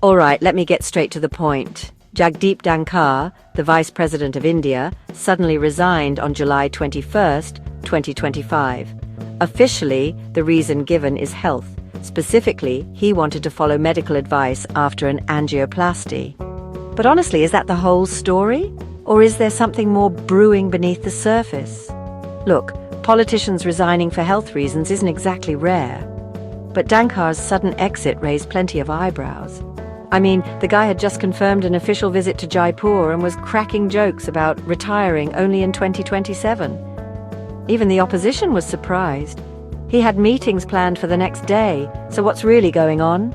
All right, let me get straight to the point. Jagdeep Dhankhar, the Vice President of India, suddenly resigned on July 21st, 2025. Officially, the reason given is health. Specifically, he wanted to follow medical advice after an angioplasty. But honestly, is that the whole story? Or is there something more brewing beneath the surface? Look, politicians resigning for health reasons isn't exactly rare. But Dhankhar's sudden exit raised plenty of eyebrows. I mean, the guy had just confirmed an official visit to Jaipur and was cracking jokes about retiring only in 2027. Even the opposition was surprised. He had meetings planned for the next day, so what's really going on?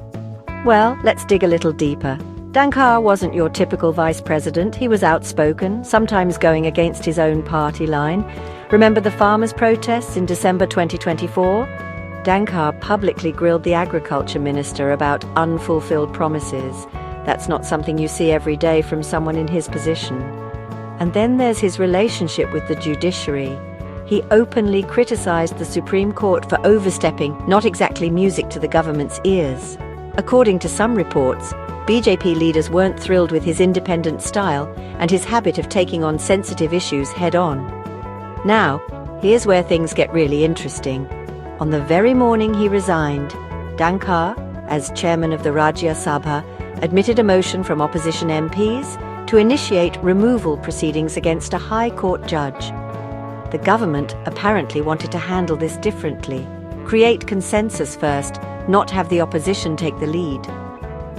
Well, let's dig a little deeper. Dhankhar wasn't your typical vice president. He was outspoken, sometimes going against his own party line. Remember the farmers' protests in December 2024? Dhankhar publicly grilled the agriculture minister about unfulfilled promises. That's not something you see every day from someone in his position. And then there's his relationship with the judiciary. He openly criticized the Supreme Court for overstepping, not exactly music to the government's ears. According to some reports, BJP leaders weren't thrilled with his independent style and his habit of taking on sensitive issues head-on. Now, here's where things get really interesting. On the very morning he resigned, Dhankhar, as chairman of the Rajya Sabha, admitted a motion from opposition MPs to initiate removal proceedings against a High Court judge. The government apparently wanted to handle this differently, create consensus first, not have the opposition take the lead.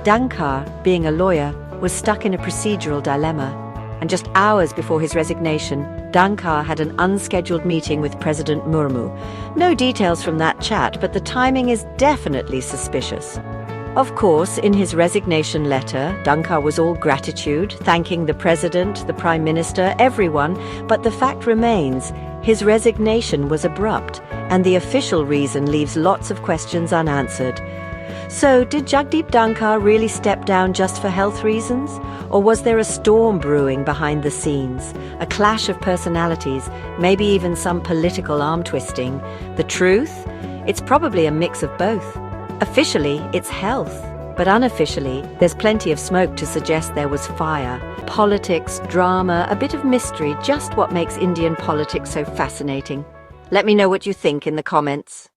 Dhankhar, being a lawyer, was stuck in a procedural dilemma, and just hours before his resignation, Dhankhar had an unscheduled meeting with President Murmu. No details from that chat, but the timing is definitely suspicious. Of course, in his resignation letter, Dhankhar was all gratitude, thanking the president, the prime minister, everyone, but the fact remains, his resignation was abrupt, and the official reason leaves lots of questions unanswered. So, did Jagdeep Dhankhar really step down just for health reasons? Or was there a storm brewing behind the scenes? A clash of personalities, maybe even some political arm-twisting? The truth? It's probably a mix of both. Officially, it's health. But unofficially, there's plenty of smoke to suggest there was fire. Politics, drama, a bit of mystery, just what makes Indian politics so fascinating. Let me know what you think in the comments.